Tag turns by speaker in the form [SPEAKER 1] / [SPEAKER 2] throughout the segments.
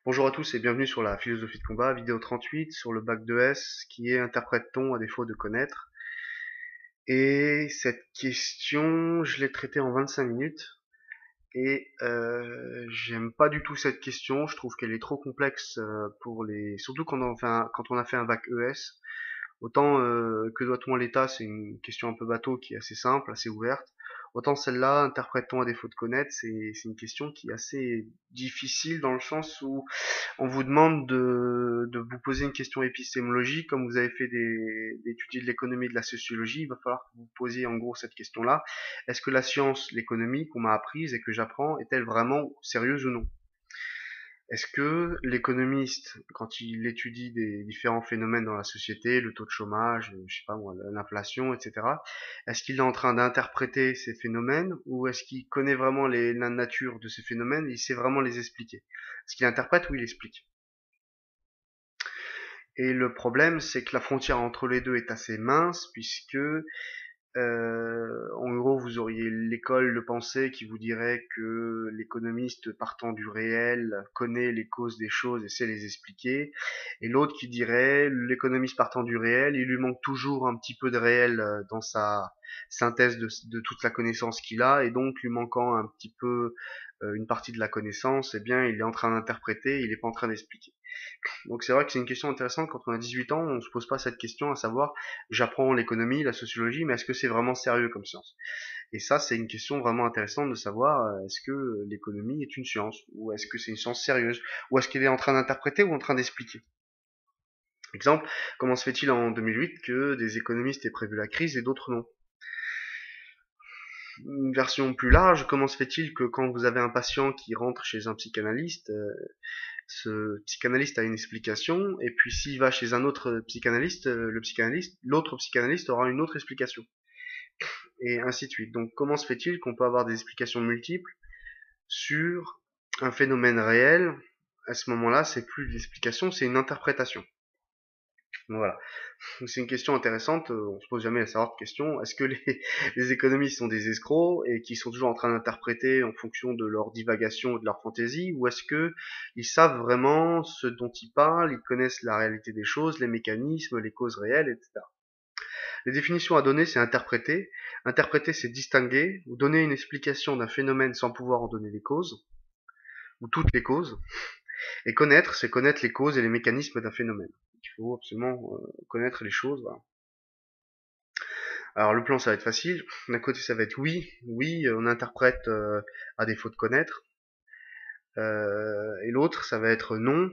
[SPEAKER 1] Bonjour à tous et bienvenue sur la philosophie de combat, vidéo 38 sur le bac 2S, qui est interprète-t-on à défaut de connaître? Et cette question, je l'ai traitée en 25 minutes et j'aime pas du tout cette question, je trouve qu'elle est trop complexe surtout quand on a fait un bac ES. Autant que doit-on à l'État, c'est une question un peu bateau qui est assez simple, assez ouverte. Autant celle-là, interprète-t-on à défaut de connaître, c'est une question qui est assez difficile dans le sens où on vous demande de vous poser une question épistémologique, comme vous avez fait d'étudier de l'économie et de la sociologie, il va falloir que vous posiez en gros cette question-là. Est-ce que la science, l'économie qu'on m'a apprise et que j'apprends, est-elle vraiment sérieuse ou non? Est-ce que l'économiste, quand il étudie des différents phénomènes dans la société, le taux de chômage, je sais pas moi, l'inflation, etc., est-ce qu'il est en train d'interpréter ces phénomènes ou est-ce qu'il connaît vraiment la nature de ces phénomènes et il sait vraiment les expliquer? Est-ce qu'il interprète ou il explique? Et le problème, c'est que la frontière entre les deux est assez mince, puisque en gros, vous auriez l'école de pensée qui vous dirait que l'économiste partant du réel connaît les causes des choses et sait les expliquer, et l'autre qui dirait l'économiste partant du réel, il lui manque toujours un petit peu de réel dans sa synthèse de toute la connaissance qu'il a, et donc lui manquant un petit peu une partie de la connaissance, eh bien, il est en train d'interpréter, il n'est pas en train d'expliquer. Donc c'est vrai que c'est une question intéressante quand on a 18 ans, on se pose pas cette question à savoir j'apprends l'économie, la sociologie, mais est-ce que c'est vraiment sérieux comme science? Et ça c'est une question vraiment intéressante de savoir est-ce que l'économie est une science ou est-ce que c'est une science sérieuse ou est-ce qu'elle est en train d'interpréter ou en train d'expliquer? Exemple, comment se fait-il en 2008 que des économistes aient prévu la crise et d'autres non? Une version plus large, comment se fait-il que quand vous avez un patient qui rentre chez un psychanalyste, ce psychanalyste a une explication, et puis s'il va chez un autre psychanalyste, l'autre psychanalyste aura une autre explication, et ainsi de suite. Donc comment se fait-il qu'on peut avoir des explications multiples sur un phénomène réel? À ce moment-là, c'est plus de l'explication, c'est une interprétation. Donc voilà. Donc c'est une question intéressante, on se pose jamais à savoir de question. Est-ce que les économistes sont des escrocs et qui sont toujours en train d'interpréter en fonction de leur divagation et de leur fantaisie, ou est-ce que ils savent vraiment ce dont ils parlent, ils connaissent la réalité des choses, les mécanismes, les causes réelles, etc. Les définitions à donner, c'est interpréter. Interpréter, c'est distinguer ou donner une explication d'un phénomène sans pouvoir en donner les causes, ou toutes les causes. Et connaître, c'est connaître les causes et les mécanismes d'un phénomène. Il faut absolument connaître les choses. Voilà. Alors le plan, ça va être facile. D'un côté, ça va être oui, oui, on interprète à défaut de connaître. Et l'autre, ça va être non,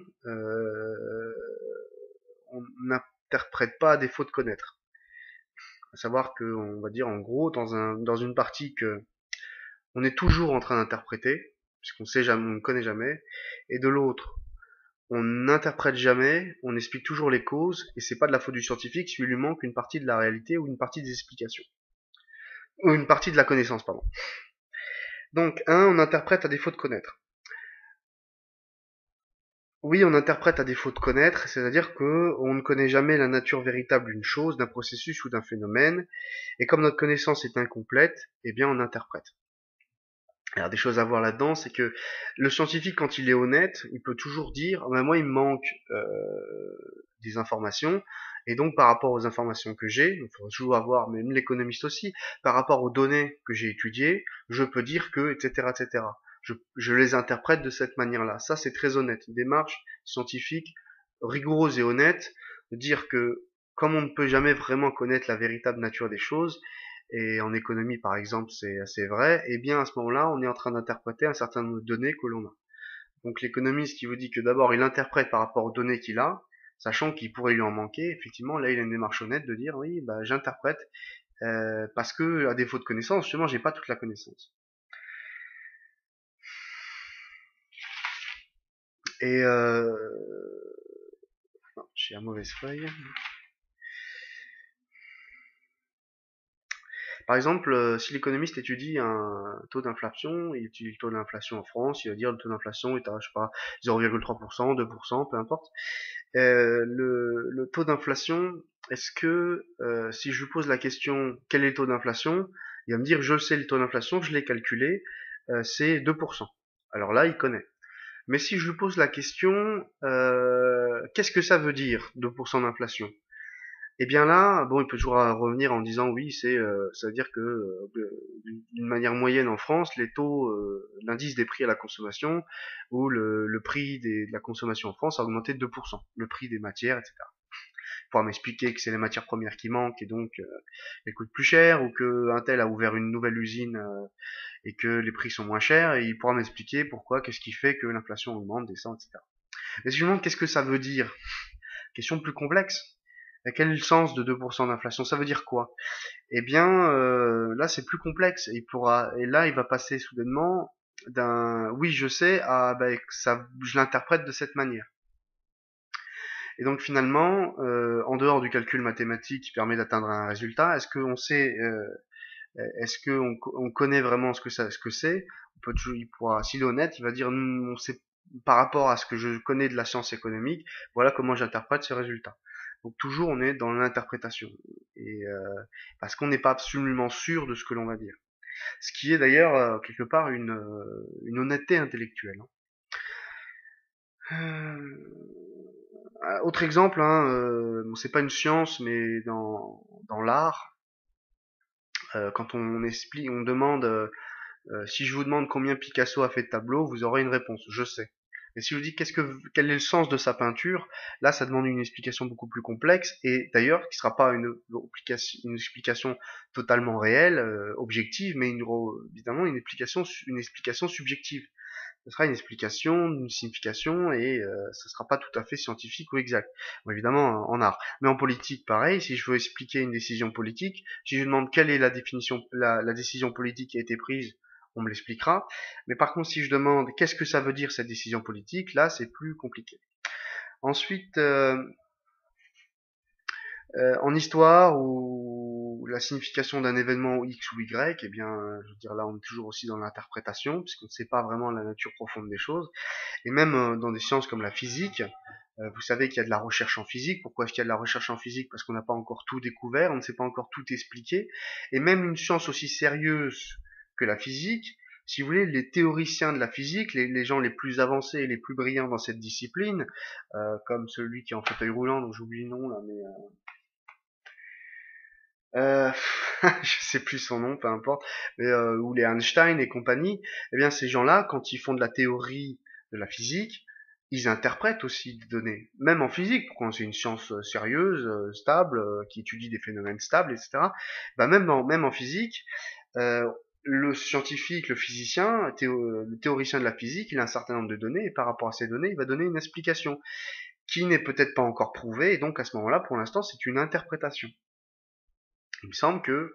[SPEAKER 1] on n'interprète pas à défaut de connaître. À savoir que, on va dire en gros, dans une partie que on est toujours en train d'interpréter, puisqu'on sait jamais, on ne connaît jamais, et de l'autre, on n'interprète jamais, on explique toujours les causes, et c'est pas de la faute du scientifique s'il lui manque une partie de la réalité ou une partie des explications. Ou une partie de la connaissance, pardon. Donc, on interprète à défaut de connaître. Oui, on interprète à défaut de connaître, c'est-à-dire que on ne connaît jamais la nature véritable d'une chose, d'un processus ou d'un phénomène, et comme notre connaissance est incomplète, eh bien on interprète. Alors des choses à voir là-dedans, c'est que le scientifique, quand il est honnête, il peut toujours dire, ah ben, moi il me manque des informations, et donc par rapport aux informations que j'ai, il faut toujours avoir, même l'économiste aussi, par rapport aux données que j'ai étudiées, je peux dire que, etc., etc. Je les interprète de cette manière-là. Ça, c'est très honnête. Une démarche scientifique rigoureuse et honnête, de dire que comme on ne peut jamais vraiment connaître la véritable nature des choses, et en économie par exemple c'est assez vrai, et bien à ce moment-là on est en train d'interpréter un certain nombre de données que l'on a. Donc l'économiste qui vous dit que d'abord il interprète par rapport aux données qu'il a, sachant qu'il pourrait lui en manquer, effectivement là il a une démarche honnête de dire oui bah j'interprète parce que à défaut de connaissance, justement j'ai pas toute la connaissance. Et non, j'ai la mauvaise feuille. Par exemple, si l'économiste étudie un taux d'inflation, il étudie le taux d'inflation en France, il va dire le taux d'inflation est à, je sais pas, 0,3%, 2%, peu importe. Le taux d'inflation, est-ce que si je lui pose la question quel est le taux d'inflation, il va me dire je sais le taux d'inflation, je l'ai calculé, c'est 2%. Alors là, il connaît. Mais si je lui pose la question, qu'est-ce que ça veut dire 2% d'inflation? Et bien là, bon, il peut toujours revenir en disant oui, ça veut dire que d'une manière moyenne en France, les taux, l'indice des prix à la consommation ou le prix de la consommation en France a augmenté de 2%, le prix des matières, etc. Pour m'expliquer que c'est les matières premières qui manquent et donc elles coûtent plus cher, ou que un tel a ouvert une nouvelle usine et que les prix sont moins chers, et il pourra m'expliquer pourquoi, qu'est-ce qui fait que l'inflation augmente, descend, etc. Mais si je me demande qu'est-ce que ça veut dire, question plus complexe. Quel est le sens de 2% d'inflation? Ça veut dire quoi? Eh bien, là, c'est plus complexe. Et là, il va passer soudainement d'un oui, je sais à bah, ça, je l'interprète de cette manière. Et donc finalement, en dehors du calcul mathématique qui permet d'atteindre un résultat, est-ce qu'on connaît vraiment ce que c'est? Il pourra, s'il est honnête, il va dire, on sait, par rapport à ce que je connais de la science économique, voilà comment j'interprète ces résultats. Donc toujours, on est dans l'interprétation, et parce qu'on n'est pas absolument sûr de ce que l'on va dire. Ce qui est d'ailleurs quelque part une honnêteté intellectuelle, hein. Autre exemple, hein, bon, c'est pas une science, mais dans l'art, quand on explique, on demande si je vous demande combien Picasso a fait de tableaux, vous aurez une réponse. Je sais. Et si je vous dis quel est le sens de sa peinture, là, ça demande une explication beaucoup plus complexe, et d'ailleurs, qui sera pas une explication totalement réelle, objective, mais évidemment une explication subjective. Ce sera une explication, une signification, et ce sera pas tout à fait scientifique ou exact. Bon, évidemment, en art. Mais en politique, pareil, si je veux expliquer une décision politique, si je demande quelle est la définition, la décision politique qui a été prise, on me l'expliquera. Mais par contre, si je demande qu'est-ce que ça veut dire cette décision politique, là, c'est plus compliqué. Ensuite, en histoire, ou la signification d'un événement X ou Y, eh bien, je veux dire, là, on est toujours aussi dans l'interprétation, puisqu'on ne sait pas vraiment la nature profonde des choses. Et même dans des sciences comme la physique, vous savez qu'il y a de la recherche en physique. Pourquoi est-ce qu'il y a de la recherche en physique? Parce qu'on n'a pas encore tout découvert, on ne sait pas encore tout expliqué. Et même une science aussi sérieuse que la physique, si vous voulez, les théoriciens de la physique, les gens les plus avancés et les plus brillants dans cette discipline, comme celui qui est en fauteuil roulant, dont j'oublie le nom là, mais euh, je sais plus son nom, peu importe, mais ou les Einstein et compagnie, eh bien ces gens-là, quand ils font de la théorie de la physique, ils interprètent aussi des données, même en physique, quand c'est une science sérieuse, stable, qui étudie des phénomènes stables, etc. Bah même en physique, euh, le scientifique, le physicien, le théoricien de la physique, il a un certain nombre de données, et par rapport à ces données, il va donner une explication qui n'est peut-être pas encore prouvée, et donc à ce moment-là, pour l'instant, c'est une interprétation. Il me semble que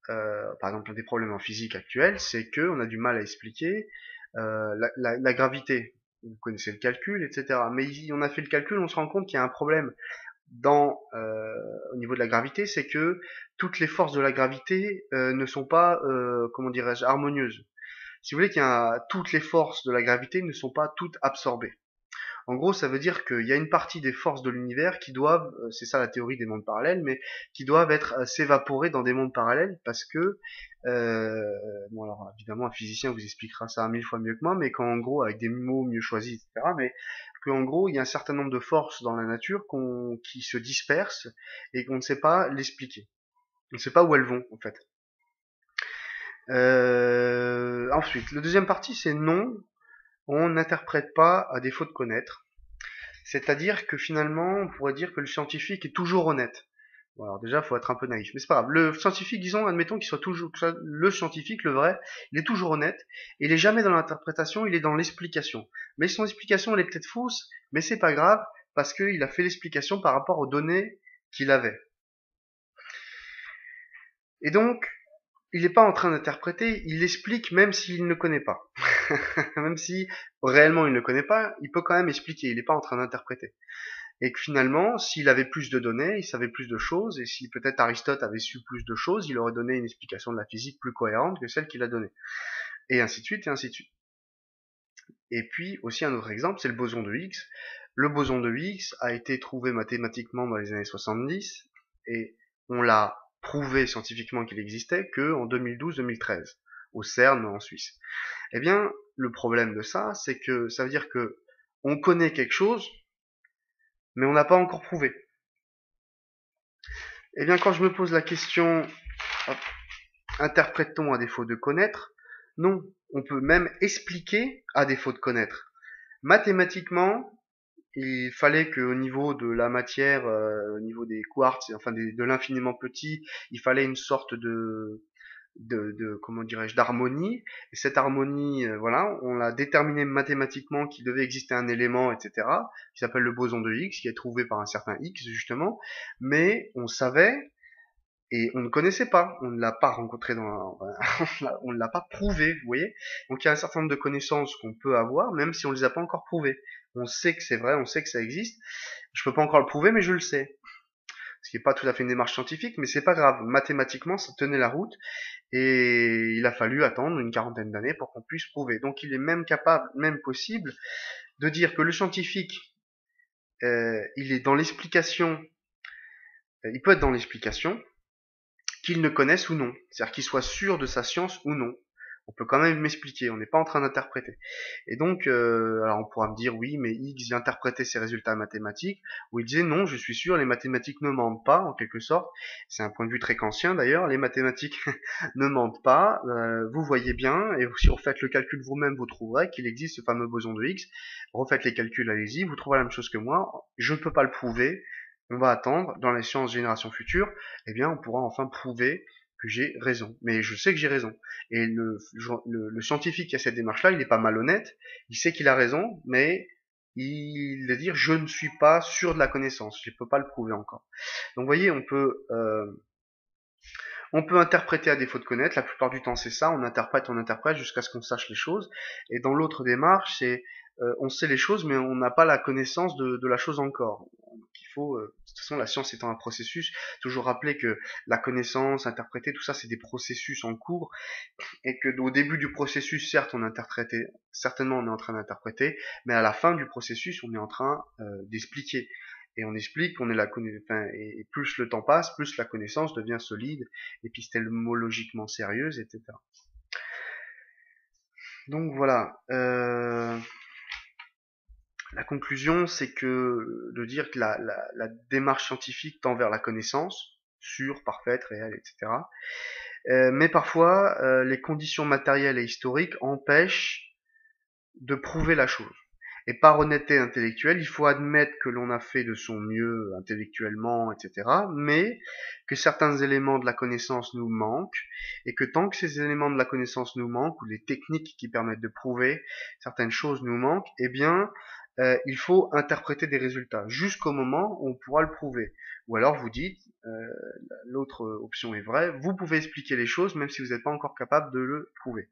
[SPEAKER 1] par exemple, un des problèmes en physique actuels, c'est qu'on a du mal à expliquer la gravité. Vous connaissez le calcul, etc. Mais on a fait le calcul, on se rend compte qu'il y a un problème au niveau de la gravité, c'est que toutes les forces de la gravité ne sont pas, comment dirais-je, harmonieuses. Si vous voulez toutes les forces de la gravité ne sont pas toutes absorbées. En gros, ça veut dire qu'il y a une partie des forces de l'univers qui doivent, c'est ça la théorie des mondes parallèles, mais qui doivent être s'évaporer dans des mondes parallèles parce que, euh, bon alors évidemment un physicien vous expliquera ça 1000 fois mieux que moi, mais qu'en gros avec des mots mieux choisis, etc. Mais qu'en gros il y a un certain nombre de forces dans la nature qui se dispersent et qu'on ne sait pas l'expliquer. On ne sait pas où elles vont en fait. Ensuite, le deuxième partie c'est non, on n'interprète pas à défaut de connaître. C'est-à-dire que finalement, on pourrait dire que le scientifique est toujours honnête. Bon, alors déjà, il faut être un peu naïf, mais c'est pas grave. Le scientifique, disons, admettons qu'il soit toujours, le scientifique, le vrai, il est toujours honnête, et il est jamais dans l'interprétation, il est dans l'explication. Mais son explication, elle est peut-être fausse, mais c'est pas grave, parce qu'il a fait l'explication par rapport aux données qu'il avait. Et donc, il n'est pas en train d'interpréter, il explique même s'il ne connaît pas. Même si réellement il ne connaît pas, il peut quand même expliquer, il n'est pas en train d'interpréter. Et que finalement, s'il avait plus de données, il savait plus de choses, et si peut-être Aristote avait su plus de choses, il aurait donné une explication de la physique plus cohérente que celle qu'il a donnée. Et ainsi de suite, et ainsi de suite. Et puis, aussi un autre exemple, c'est le boson de Higgs. Le boson de Higgs a été trouvé mathématiquement dans les années 70, et on l'a prouvé scientifiquement qu'il existait que en 2012-2013, au CERN en Suisse. Eh bien, le problème de ça, c'est que ça veut dire que on connaît quelque chose, mais on n'a pas encore prouvé. Eh bien, quand je me pose la question, hop, interprète-t-on à défaut de connaître? Non, on peut même expliquer à défaut de connaître. Mathématiquement, il fallait qu'au niveau de la matière, au niveau des quarks, enfin de l'infiniment petit, il fallait une sorte de comment dirais-je, d'harmonie. Et cette harmonie, voilà, on l'a déterminé mathématiquement qu'il devait exister un élément, etc., qui s'appelle le boson de Higgs, qui est trouvé par un certain X justement. Mais on savait et on ne connaissait pas, on ne l'a pas rencontré on ne l'a pas prouvé, vous voyez. Donc il y a un certain nombre de connaissances qu'on peut avoir, même si on ne les a pas encore prouvées. On sait que c'est vrai, on sait que ça existe. Je peux pas encore le prouver, mais je le sais. Ce qui n'est pas tout à fait une démarche scientifique, mais c'est pas grave. Mathématiquement, ça tenait la route, et il a fallu attendre une quarantaine d'années pour qu'on puisse prouver. Donc il est même capable, même possible, de dire que le scientifique, il est dans l'explication, il peut être dans l'explication, qu'il ne connaisse ou non. C'est-à-dire qu'il soit sûr de sa science ou non. On peut quand même m'expliquer, on n'est pas en train d'interpréter. Et donc, alors on pourra me dire, oui, mais X interprétait ses résultats mathématiques, où il disait, non, je suis sûr, les mathématiques ne mentent pas, en quelque sorte. C'est un point de vue très kantien d'ailleurs, les mathématiques ne mentent pas, vous voyez bien, et si vous refaites le calcul vous-même, vous trouverez qu'il existe ce fameux boson de X. Refaites les calculs, allez-y, vous trouverez la même chose que moi, je ne peux pas le prouver, on va attendre, dans les sciences génération future, eh bien, on pourra enfin prouver que j'ai raison. Mais je sais que j'ai raison. Et le scientifique qui a cette démarche-là, il n'est pas malhonnête, il sait qu'il a raison, mais il va dire je ne suis pas sûr de la connaissance, je ne peux pas le prouver encore. Donc vous voyez, on peut interpréter à défaut de connaître, la plupart du temps c'est ça, on interprète jusqu'à ce qu'on sache les choses. Et dans l'autre démarche, c'est on sait les choses, mais on n'a pas la connaissance de la chose encore. Donc il faut, de toute façon, la science étant un processus, toujours rappeler que la connaissance, interpréter, tout ça, c'est des processus en cours, et que au début du processus, certes, on interprétait, certainement, on est en train d'interpréter, mais à la fin du processus, on est en train d'expliquer. Et on explique qu'on est enfin, et plus le temps passe, plus la connaissance devient solide, épistémologiquement sérieuse, etc. Donc voilà. La conclusion, c'est que de dire que la démarche scientifique tend vers la connaissance, sûre, parfaite, réelle, etc. Mais parfois, les conditions matérielles et historiques empêchent de prouver la chose. Et par honnêteté intellectuelle, il faut admettre que l'on a fait de son mieux intellectuellement, etc., mais que certains éléments de la connaissance nous manquent, et que tant que ces éléments de la connaissance nous manquent, ou les techniques qui permettent de prouver certaines choses nous manquent, eh bien, il faut interpréter des résultats jusqu'au moment où on pourra le prouver. Ou alors vous dites, l'autre option est vraie, vous pouvez expliquer les choses même si vous n'êtes pas encore capable de le prouver.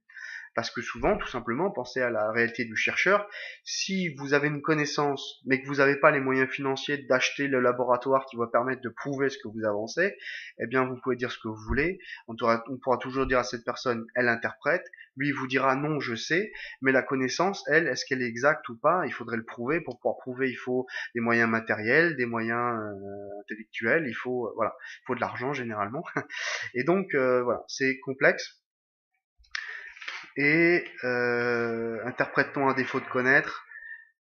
[SPEAKER 1] Parce que souvent, tout simplement, pensez à la réalité du chercheur, si vous avez une connaissance, mais que vous n'avez pas les moyens financiers d'acheter le laboratoire qui va permettre de prouver ce que vous avancez, eh bien, vous pouvez dire ce que vous voulez, on pourra toujours dire à cette personne, elle interprète, lui, il vous dira non, je sais, mais la connaissance, elle, est-ce qu'elle est exacte ou pas? Il faudrait le prouver. Pour pouvoir prouver, il faut des moyens matériels, des moyens intellectuels, il faut, voilà, il faut de l'argent généralement. Et donc, voilà, c'est complexe. Et interprète-t-on à défaut de connaître?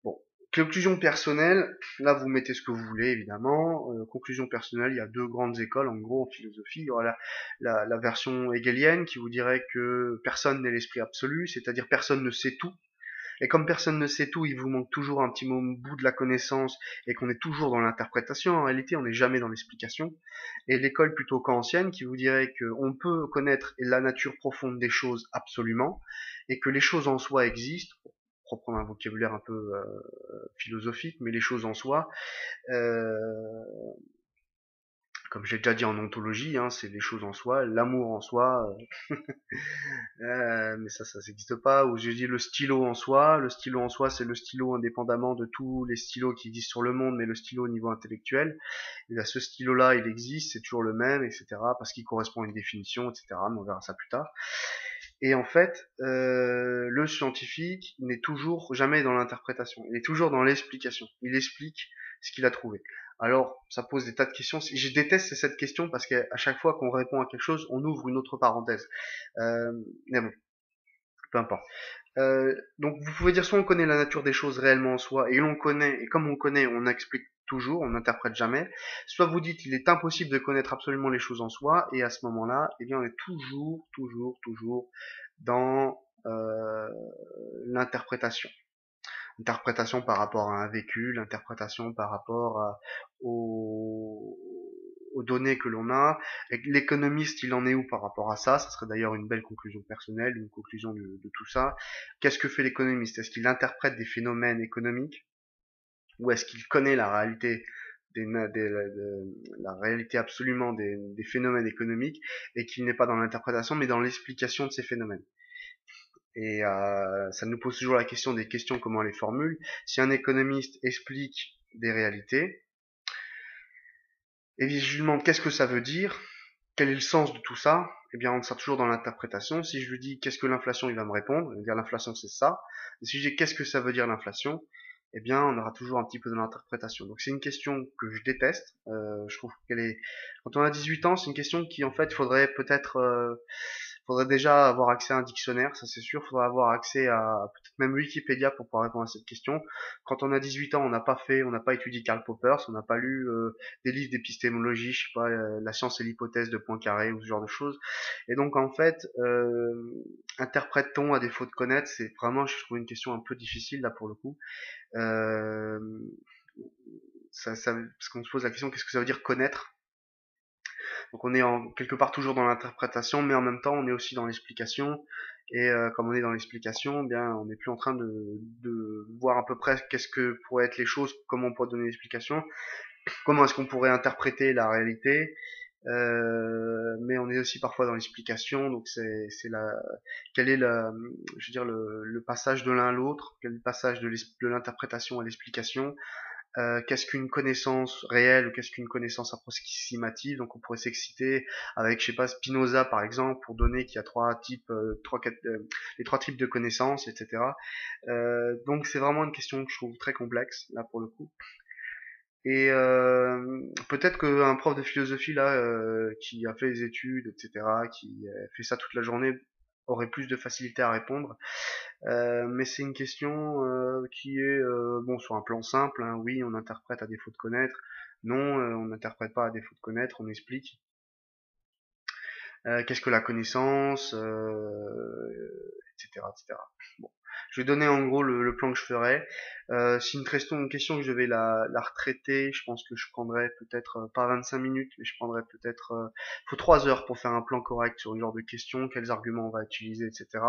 [SPEAKER 1] Bon, conclusion personnelle, là vous mettez ce que vous voulez évidemment. Conclusion personnelle, il y a deux grandes écoles en gros en philosophie. Il y aura la version hegelienne qui vous dirait que personne n'est l'esprit absolu, c'est-à-dire personne ne sait tout. Et comme personne ne sait tout, il vous manque toujours un petit bout de la connaissance et qu'on est toujours dans l'interprétation. En réalité, on n'est jamais dans l'explication. Et l'école plutôt kantienne qui vous dirait qu'on peut connaître la nature profonde des choses absolument et que les choses en soi existent, pour reprendre un vocabulaire un peu philosophique, mais les choses en soi, euh, comme j'ai déjà dit en ontologie, hein, c'est les choses en soi, l'amour en soi, mais ça n'existe pas. Ou j'ai dit le stylo en soi. Le stylo en soi, c'est le stylo indépendamment de tous les stylos qui existent sur le monde, mais le stylo au niveau intellectuel. Et là, ce stylo-là, il existe, c'est toujours le même, etc. Parce qu'il correspond à une définition, etc. Mais on verra ça plus tard. Et en fait, le scientifique n'est toujours jamais dans l'interprétation. Il est toujours dans l'explication. Il explique ce qu'il a trouvé. Alors, ça pose des tas de questions. Je déteste cette question parce qu'à chaque fois qu'on répond à quelque chose, on ouvre une autre parenthèse. Mais bon, peu importe. Donc vous pouvez dire soit on connaît la nature des choses réellement en soi et l'on connaît, et comme on connaît, on explique toujours, on n'interprète jamais, soit vous dites il est impossible de connaître absolument les choses en soi, et à ce moment-là, eh bien on est toujours dans l'interprétation. Interprétation par rapport à un vécu, l'interprétation par rapport aux, aux données que l'on a. Et l'économiste, il en est où par rapport à ça? Ça serait d'ailleurs une belle conclusion personnelle, une conclusion de tout ça. Qu'est-ce que fait l'économiste? Est-ce qu'il interprète des phénomènes économiques ou est-ce qu'il connaît la réalité la réalité absolument des phénomènes économiques et qu'il n'est pas dans l'interprétation mais dans l'explication de ces phénomènes? Et ça nous pose toujours la question des questions, comment on les formule. Si un économiste explique des réalités, et je lui demande qu'est-ce que ça veut dire, quel est le sens de tout ça, eh bien on sera toujours dans l'interprétation. Si je lui dis qu'est-ce que l'inflation, il va me répondre, il va me dire l'inflation c'est ça. Et si je dis qu'est-ce que ça veut dire l'inflation, eh bien on aura toujours un petit peu de l'interprétation. Donc c'est une question que je déteste. Je trouve qu'elle est, quand on a 18 ans, c'est une question qui en fait faudrait déjà avoir accès à un dictionnaire, ça c'est sûr. Faudrait avoir accès à peut-être même Wikipédia pour pouvoir répondre à cette question. Quand on a 18 ans, on n'a pas étudié Karl Popper, on n'a pas lu des livres d'épistémologie, je sais pas, la science et l'hypothèse de Poincaré ou ce genre de choses. Et donc en fait, interprète-t-on à défaut de connaître? C'est vraiment, je trouve, une question un peu difficile là pour le coup. Euh, parce qu'on se pose la question, qu'est-ce que ça veut dire connaître? Donc on est quelque part toujours dans l'interprétation, mais en même temps on est aussi dans l'explication. Et comme on est dans l'explication, eh bien on n'est plus en train de voir à peu près qu'est-ce que pourraient être les choses, comment on pourrait donner l'explication, comment est-ce qu'on pourrait interpréter la réalité. Mais on est aussi parfois dans l'explication, donc c'est la quel est je veux dire le passage de l'un à l'autre, quel est le passage de l'interprétation à l'explication. Qu'est-ce qu'une connaissance réelle ou qu'est-ce qu'une connaissance approximative. Donc on pourrait s'exciter avec, je sais pas, Spinoza par exemple, pour donner qu'il y a trois types, les trois types de connaissances, etc. Donc c'est vraiment une question que je trouve très complexe là pour le coup. Et peut-être qu'un prof de philosophie là, qui a fait les études, etc., qui fait ça toute la journée, aurait plus de facilité à répondre. Mais c'est une question qui est bon sur un plan simple, hein. Oui, on interprète à défaut de connaître. Non, on n'interprète pas à défaut de connaître, on explique. Qu'est-ce que la connaissance, etc., etc. Bon. Je vais donner en gros le plan que je ferai. Si une question que je vais la retraiter, je pense que je prendrai peut-être pas 25 minutes, mais je prendrai peut-être faut 3 heures pour faire un plan correct sur une genre de question, quels arguments on va utiliser, etc.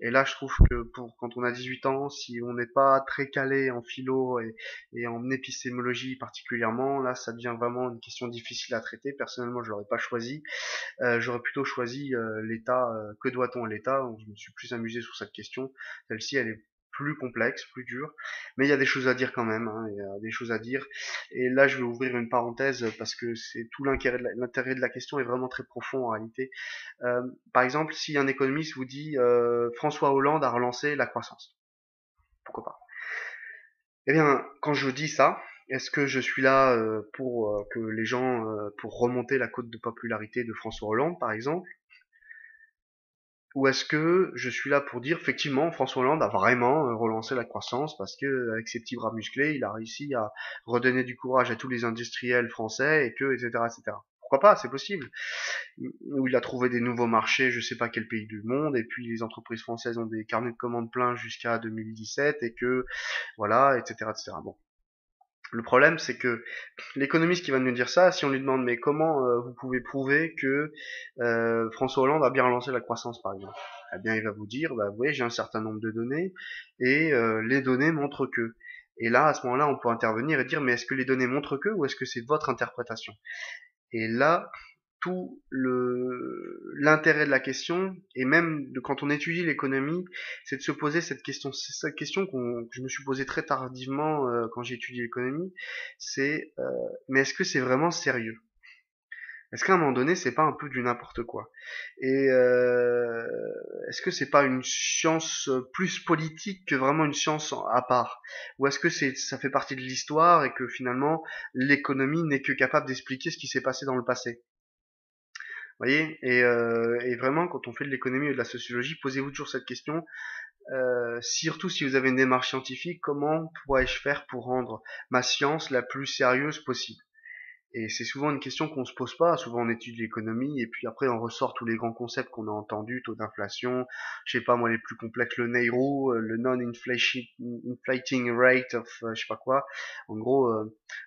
[SPEAKER 1] Et là, je trouve que pour quand on a 18 ans, si on n'est pas très calé en philo et en épistémologie particulièrement, là, ça devient vraiment une question difficile à traiter. Personnellement, je l'aurais pas choisi. J'aurais plutôt choisi l'État. Que doit-on à l'État? Je me suis plus amusé sur cette question. Celle-ci, elle est plus complexe, plus dure, mais il y a des choses à dire quand même, hein, il y a des choses à dire. Et là, je vais ouvrir une parenthèse parce que c'est tout l'intérêt de la question est vraiment très profond en réalité. Par exemple, si un économiste vous dit François Hollande a relancé la croissance, pourquoi pas? Eh bien, quand je dis ça, est-ce que je suis là pour que les gens, pour remonter la cote de popularité de François Hollande, par exemple? Ou est-ce que je suis là pour dire effectivement François Hollande a vraiment relancé la croissance parce que avec ses petits bras musclés, il a réussi à redonner du courage à tous les industriels français et que etc etc. Pourquoi pas, c'est possible. Ou il a trouvé des nouveaux marchés, je sais pas quel pays du monde, et puis les entreprises françaises ont des carnets de commandes pleins jusqu'à 2017 et que voilà etc etc. Bon. Le problème, c'est que l'économiste qui va nous dire ça, si on lui demande mais comment vous pouvez prouver que François Hollande a bien relancé la croissance par exemple, eh bien il va vous dire bah vous voyez j'ai un certain nombre de données et les données montrent que. Et là à ce moment-là on peut intervenir et dire mais est-ce que les données montrent que ou est-ce que c'est votre interprétation? Et là tout l'intérêt de la question et même de quand on étudie l'économie, c'est de se poser cette question. C'est cette question que je me suis posée très tardivement quand j'ai étudié l'économie. C'est mais est-ce que c'est vraiment sérieux? Est-ce qu'à un moment donné, c'est pas un peu du n'importe quoi? Et est-ce que c'est pas une science plus politique que vraiment une science à part? Ou est-ce que ça fait partie de l'histoire et que finalement l'économie n'est que capable d'expliquer ce qui s'est passé dans le passé? Voyez? Et vraiment, quand on fait de l'économie et de la sociologie, posez-vous toujours cette question. Surtout si vous avez une démarche scientifique, comment pourrais-je faire pour rendre ma science la plus sérieuse possible? Et c'est souvent une question qu'on se pose pas. Souvent on étudie l'économie et puis après on ressort tous les grands concepts qu'on a entendus, taux d'inflation, je sais pas moi les plus complexes, le NAIRO, le non-inflating rate of je sais pas quoi. En gros,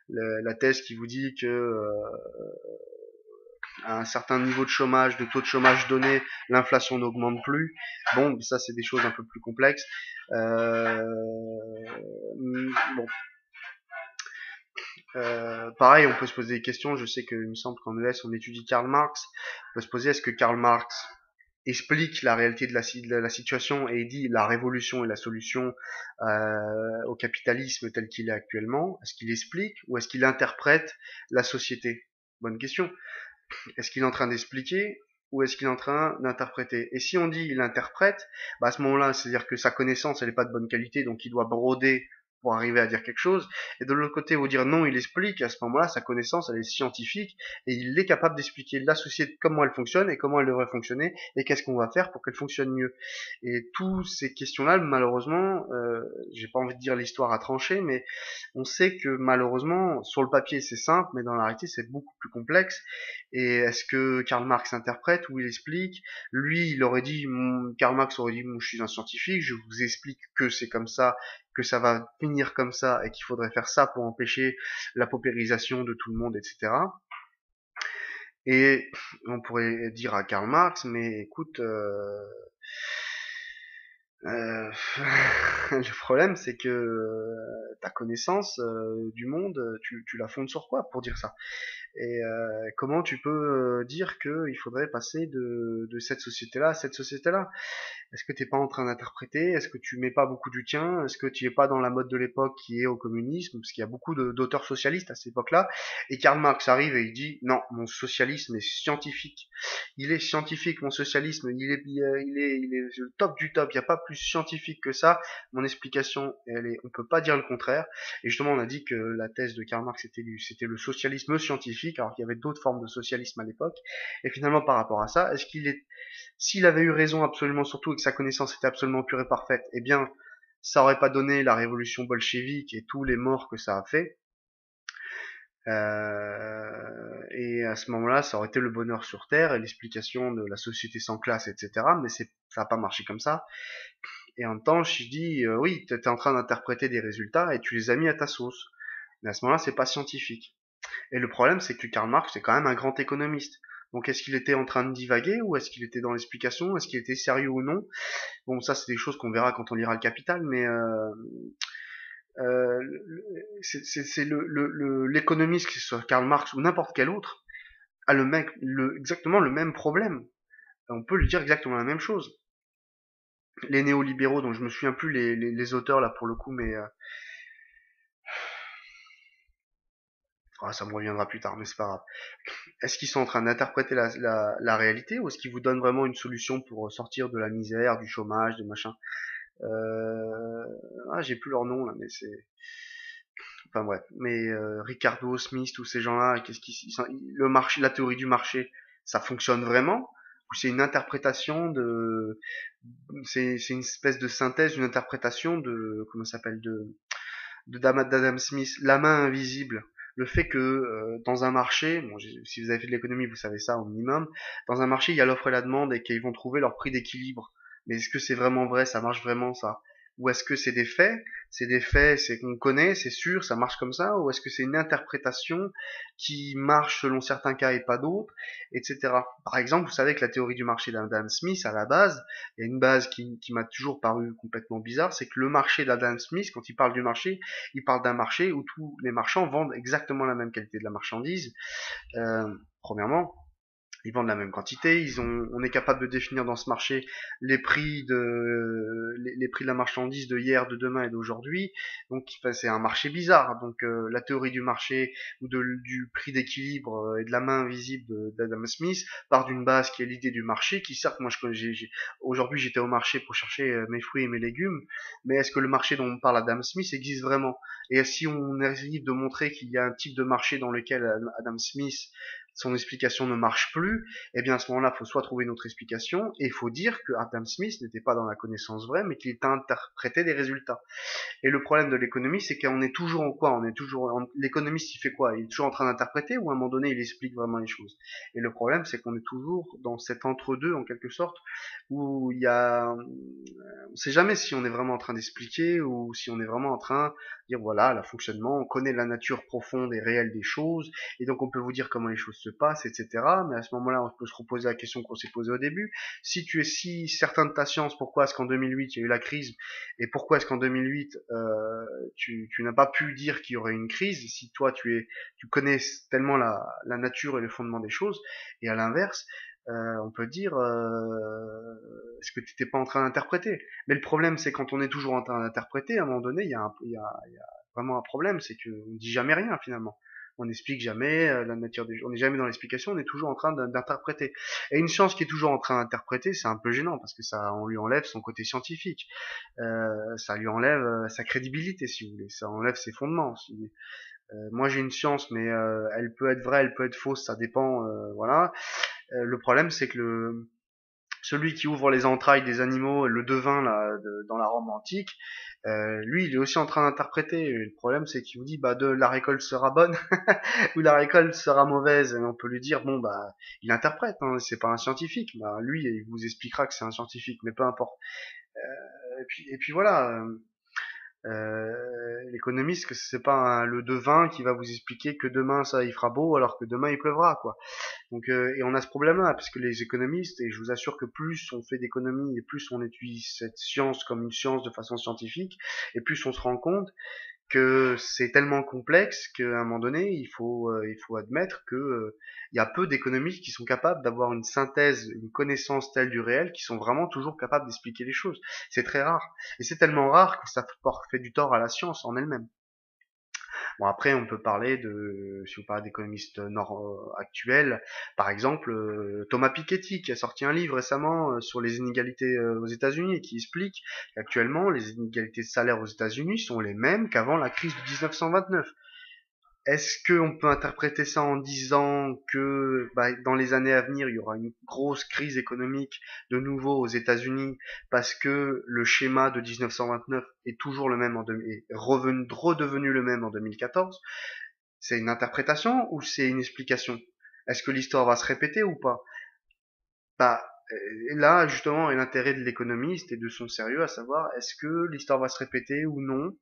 [SPEAKER 1] la thèse qui vous dit que à un certain niveau de chômage, de taux de chômage donné, l'inflation n'augmente plus. Bon, ça c'est des choses un peu plus complexes. Euh, bon, pareil, on peut se poser des questions. Je sais qu'il me semble qu'en ES, on étudie Karl Marx. On peut se poser, est-ce que Karl Marx explique la réalité de la situation et dit la révolution est la solution au capitalisme tel qu'il est actuellement? Est-ce qu'il explique ou est-ce qu'il interprète la société? Bonne question. Est-ce qu'il est en train d'expliquer ou est-ce qu'il est en train d'interpréter? Et si on dit il interprète, bah à ce moment-là, c'est-à-dire que sa connaissance, elle n'est pas de bonne qualité, donc il doit broder pour arriver à dire quelque chose. Et de l'autre côté, vous dire non, il explique, à ce moment-là, sa connaissance, elle est scientifique, et il est capable d'expliquer la société, comment elle fonctionne, et comment elle devrait fonctionner, et qu'est-ce qu'on va faire pour qu'elle fonctionne mieux. Et toutes ces questions-là, malheureusement, j'ai pas envie de dire l'histoire a tranché, mais on sait que malheureusement, sur le papier, c'est simple, mais dans la réalité, c'est beaucoup plus complexe. Et est-ce que Karl Marx interprète ou il explique? Lui, il aurait dit, Karl Marx aurait dit, moi, je suis un scientifique, je vous explique que c'est comme ça, que ça va finir comme ça, et qu'il faudrait faire ça pour empêcher la paupérisation de tout le monde, etc. Et on pourrait dire à Karl Marx, mais écoute, euh, le problème c'est que ta connaissance du monde, tu la fondes sur quoi pour dire ça? Et comment tu peux dire qu'il faudrait passer de cette société-là à cette société-là? Est-ce que t'es pas en train d'interpréter? Est-ce que tu mets pas beaucoup du tien? Est-ce que tu es pas dans la mode de l'époque qui est au communisme? Parce qu'il y a beaucoup d'auteurs socialistes à cette époque-là. Et Karl Marx arrive et il dit non, mon socialisme est scientifique. Il est scientifique, mon socialisme. Il est le top du top. Il n'y a pas plus scientifique que ça. Mon explication, on peut pas dire le contraire. Et justement, on a dit que la thèse de Karl Marx c'était le socialisme scientifique, alors qu'il y avait d'autres formes de socialisme à l'époque. Et finalement, par rapport à ça, s'il avait eu raison absolument surtout et que sa connaissance était absolument pure et parfaite, eh bien, ça aurait pas donné la révolution bolchevique et tous les morts que ça a fait. Et à ce moment-là, ça aurait été le bonheur sur Terre et l'explication de la société sans classe, etc. Mais ça n'a pas marché comme ça. Et en même temps, je dis, oui, tu étais en train d'interpréter des résultats et tu les as mis à ta sauce. Mais à ce moment-là, c'est pas scientifique. Et le problème, c'est que Karl Marx, c'est quand même un grand économiste. Donc est-ce qu'il était en train de divaguer ou est-ce qu'il était dans l'explication? Est-ce qu'il était sérieux ou non? Bon, ça, c'est des choses qu'on verra quand on lira le Capital, mais euh, c'est l'économiste, que ce soit Karl Marx ou n'importe quel autre, a exactement le même problème. On peut lui dire exactement la même chose. Les néolibéraux, dont je me souviens plus les auteurs là pour le coup, mais ça me reviendra plus tard, mais c'est pas grave. Est-ce qu'ils sont en train d'interpréter la réalité ou est-ce qu'ils vous donnent vraiment une solution pour sortir de la misère, du chômage, de machin? J'ai plus leur nom là, mais c'est, enfin bref. Mais Ricardo, Smith, tous ces gens-là, le marché, la théorie du marché, ça fonctionne vraiment? Ou c'est une interprétation c'est une espèce de synthèse, une interprétation de, comment ça s'appelle, d'Adam Smith, la main invisible. Le fait que dans un marché, bon, si vous avez fait de l'économie, vous savez ça au minimum, dans un marché, il y a l'offre et la demande et qu'ils vont trouver leur prix d'équilibre. Mais est-ce que c'est vraiment vrai? Ça marche vraiment ça? Ou est-ce que c'est des faits? C'est des faits, c'est qu'on connaît, c'est sûr, ça marche comme ça? Ou est-ce que c'est une interprétation qui marche selon certains cas et pas d'autres, etc. Par exemple, vous savez que la théorie du marché d'Adam Smith, à la base, il y a une base qui m'a toujours paru complètement bizarre, c'est que le marché d'Adam Smith, quand il parle du marché, il parle d'un marché où tous les marchands vendent exactement la même qualité de la marchandise. Premièrement, ils vendent la même quantité, on est capable de définir dans ce marché les prix de la marchandise de hier, de demain et d'aujourd'hui. Donc enfin, c'est un marché bizarre. Donc la théorie du marché ou du prix d'équilibre et de la main invisible d'Adam Smith part d'une base qui est l'idée du marché, qui certes moi aujourd'hui j'étais au marché pour chercher mes fruits et mes légumes, mais est-ce que le marché dont on parle Adam Smith existe vraiment? Et si on arrive de montrer qu'il y a un type de marché dans lequel Adam Smith son explication ne marche plus, eh bien à ce moment-là, il faut soit trouver une autre explication, et il faut dire que Adam Smith n'était pas dans la connaissance vraie, mais qu'il interprétait des résultats. Et le problème de l'économie, c'est qu'on est toujours en quoi? L'économiste, il fait quoi? Il est toujours en train d'interpréter ou à un moment donné, il explique vraiment les choses? Et le problème, c'est qu'on est toujours dans cet entre-deux, en quelque sorte, où on sait jamais si on est vraiment en train d'expliquer ou si on est vraiment en train de dire voilà, le fonctionnement, on connaît la nature profonde et réelle des choses, et donc on peut vous dire comment les choses se passent, etc. Mais à ce moment-là, on peut se reposer la question qu'on s'est posée au début. Si tu es si certain de ta science, pourquoi est-ce qu'en 2008 il y a eu la crise? Et pourquoi est-ce qu'en 2008 tu n'as pas pu dire qu'il y aurait une crise si toi tu connais tellement la nature et le fondement des choses? Et à l'inverse, on peut dire est-ce que tu n'étais pas en train d'interpréter? Mais le problème, c'est quand on est toujours en train d'interpréter, à un moment donné, il y a vraiment un problème, c'est qu'on dit jamais rien finalement. On n'explique jamais la nature des choses. On n'est jamais dans l'explication, on est toujours en train d'interpréter. Et une science qui est toujours en train d'interpréter, c'est un peu gênant parce que ça, on lui enlève son côté scientifique. Ça lui enlève sa crédibilité, si vous voulez. Ça enlève ses fondements. Moi, j'ai une science, mais elle peut être vraie, elle peut être fausse, ça dépend. Voilà. Le problème, c'est que celui qui ouvre les entrailles des animaux, le devin là, dans la Rome antique, lui, il est aussi en train d'interpréter. Et le problème, c'est qu'il vous dit, bah, la récolte sera bonne ou la récolte sera mauvaise. Et on peut lui dire, bon, bah, il interprète, hein, c'est pas un scientifique. Bah, lui, il vous expliquera que c'est un scientifique, mais peu importe. Et puis voilà. L'économiste, que c'est pas le devin qui va vous expliquer que demain ça il fera beau alors que demain il pleuvra, quoi. Donc et on a ce problème-là parce que les économistes, et je vous assure que plus on fait d'économie et plus on étudie cette science comme une science de façon scientifique, et plus on se rend compte que c'est tellement complexe qu'à un moment donné, il faut admettre que il y a peu d'économistes qui sont capables d'avoir une synthèse, une connaissance telle du réel, qui sont vraiment toujours capables d'expliquer les choses. C'est très rare. Et c'est tellement rare que ça fait du tort à la science en elle-même. Bon, après, on peut parler si vous parlez d'économistes actuels, par exemple, Thomas Piketty, qui a sorti un livre récemment sur les inégalités aux États-Unis et qui explique qu'actuellement, les inégalités de salaire aux États-Unis sont les mêmes qu'avant la crise de 1929. Est-ce qu'on peut interpréter ça en disant que bah, dans les années à venir, il y aura une grosse crise économique de nouveau aux États-Unis parce que le schéma de 1929 est toujours le même est redevenu le même en 2014? C'est une interprétation ou c'est une explication? Est-ce que l'histoire va se répéter ou pas? Bah, là, justement, est l'intérêt de l'économiste et de son sérieux, à savoir, est-ce que l'histoire va se répéter ou non?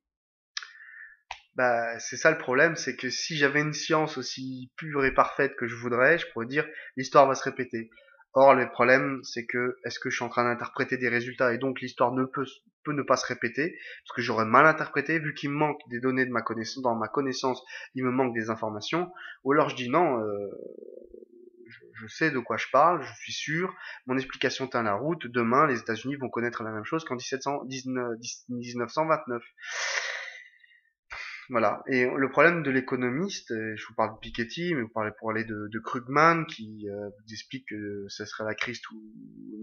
[SPEAKER 1] Bah, c'est ça le problème, c'est que si j'avais une science aussi pure et parfaite que je voudrais, je pourrais dire l'histoire va se répéter. Or, le problème, c'est que est-ce que je suis en train d'interpréter des résultats et donc l'histoire peut ne pas se répéter parce que j'aurais mal interprété vu qu'il me manque des données de ma connaissance, dans ma connaissance, il me manque des informations. Ou alors je dis non, je sais de quoi je parle, je suis sûr, mon explication tient la route. Demain, les États-Unis vont connaître la même chose qu'en 1929. Voilà. Et le problème de l'économiste, je vous parle de Piketty, mais vous parlez de Krugman qui vous explique que ce serait la crise tout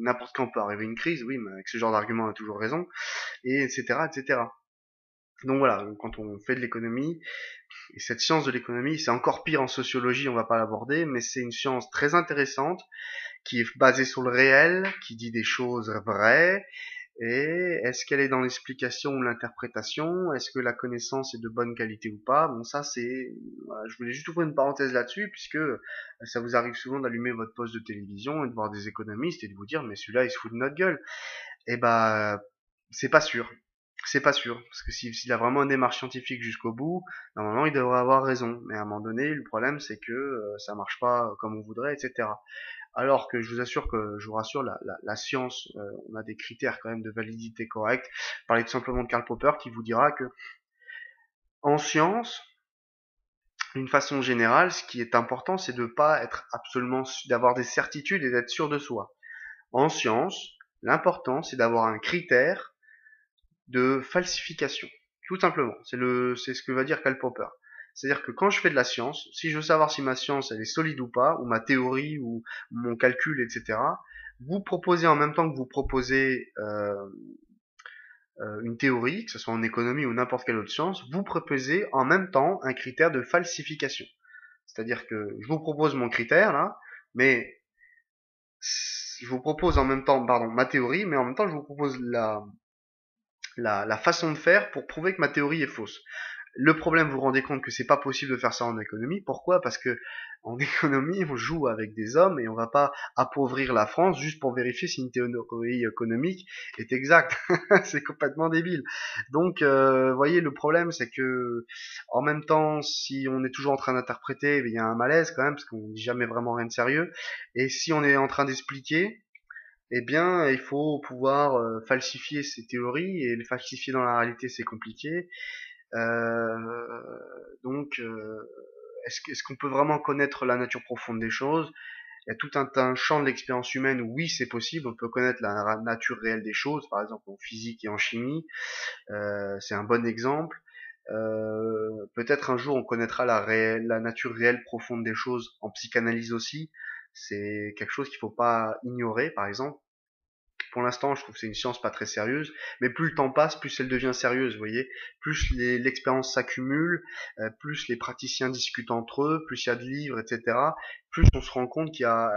[SPEAKER 1] n'importe quand peut arriver une crise, oui, mais avec ce genre d'argument on a toujours raison, et etc. etc. Donc voilà, quand on fait de l'économie, et cette science de l'économie, c'est encore pire en sociologie, on va pas l'aborder, mais c'est une science très intéressante, qui est basée sur le réel, qui dit des choses vraies, et est-ce qu'elle est dans l'explication ou l'interprétation? Est-ce que la connaissance est de bonne qualité ou pas? Bon, ça c'est, voilà, je voulais juste ouvrir une parenthèse là-dessus, puisque ça vous arrive souvent d'allumer votre poste de télévision et de voir des économistes et de vous dire, mais celui-là, il se fout de notre gueule. Eh ben, c'est pas sûr. C'est pas sûr, parce que s'il a vraiment une démarche scientifique jusqu'au bout, normalement il devrait avoir raison. Mais à un moment donné, le problème c'est que ça marche pas comme on voudrait, etc. Alors que je vous assure que, je vous rassure, la science, on a des critères quand même de validité corrects. Parlez tout simplement de Karl Popper qui vous dira que en science, d'une façon générale, ce qui est important, c'est de pas être absolument, d'avoir des certitudes et d'être sûr de soi. En science, l'important, c'est d'avoir un critère de falsification. Tout simplement. C'est ce que va dire Karl Popper. C'est-à-dire que quand je fais de la science, si je veux savoir si ma science elle est solide ou pas, ou ma théorie, ou mon calcul, etc., vous proposez en même temps que vous proposez une théorie, que ce soit en économie ou n'importe quelle autre science, vous proposez en même temps un critère de falsification. C'est-à-dire que je vous propose mon critère là, mais je vous propose en même temps, pardon, ma théorie, mais en même temps je vous propose la façon de faire pour prouver que ma théorie est fausse. Le problème, vous vous rendez compte que c'est pas possible de faire ça en économie. Pourquoi? Parce que en économie, on joue avec des hommes et on va pas appauvrir la France juste pour vérifier si une théorie économique est exacte. C'est complètement débile. Donc, voyez, le problème, c'est que en même temps, si on est toujours en train d'interpréter, il y a un malaise quand même parce qu'on dit jamais vraiment rien de sérieux. Et si on est en train d'expliquer, eh bien, il faut pouvoir falsifier ces théories et les falsifier dans la réalité, c'est compliqué. Donc, est-ce qu'on peut vraiment connaître la nature profonde des choses? Il y a tout un champ de l'expérience humaine où oui, c'est possible. On peut connaître la nature réelle des choses, par exemple en physique et en chimie. C'est un bon exemple. Peut-être un jour on connaîtra la nature réelle profonde des choses en psychanalyse aussi. C'est quelque chose qu'il faut pas ignorer, par exemple. Pour l'instant, je trouve que c'est une science pas très sérieuse, mais plus le temps passe, plus elle devient sérieuse, vous voyez. Plus l'expérience s'accumule, plus les praticiens discutent entre eux, plus il y a de livres, etc. Plus on se rend compte qu'il y a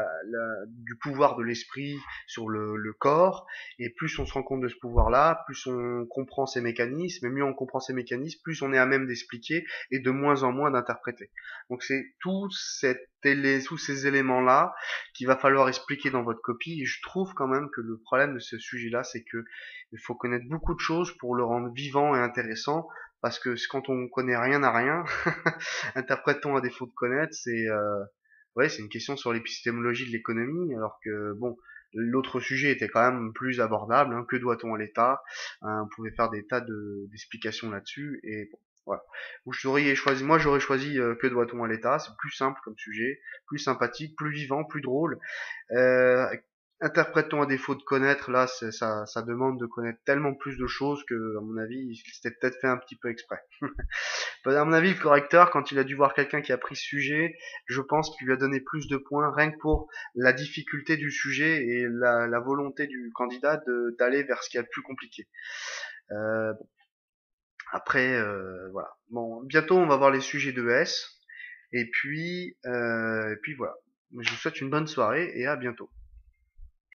[SPEAKER 1] du pouvoir de l'esprit sur le corps, et plus on se rend compte de ce pouvoir-là, plus on comprend ces mécanismes, et mieux on comprend ces mécanismes, plus on est à même d'expliquer et de moins en moins d'interpréter. Donc c'est tous ces éléments-là qu'il va falloir expliquer dans votre copie. Et je trouve quand même que le problème de ce sujet-là, c'est que il faut connaître beaucoup de choses pour le rendre vivant et intéressant. Parce que quand on connaît rien à rien, interprète-t-on à défaut de connaître, c'est une question sur l'épistémologie de l'économie, alors que bon, l'autre sujet était quand même plus abordable. Hein, que doit-on à l'État? On pouvait faire des tas d'explications là-dessus. Et bon, voilà. Moi j'aurais choisi que doit-on à l'État. C'est plus simple comme sujet, plus sympathique, plus vivant, plus drôle. Euh, Interprète-t-on à défaut de connaître, là, ça demande de connaître tellement plus de choses que, à mon avis, c'était peut-être fait un petit peu exprès. À mon avis, le correcteur, quand il a dû voir quelqu'un qui a pris ce sujet, je pense qu'il lui a donné plus de points, rien que pour la difficulté du sujet et la volonté du candidat d'aller vers ce qui est le plus compliqué. Bon, après, voilà. Bon, bientôt, on va voir les sujets de S. Et puis voilà. Je vous souhaite une bonne soirée et à bientôt.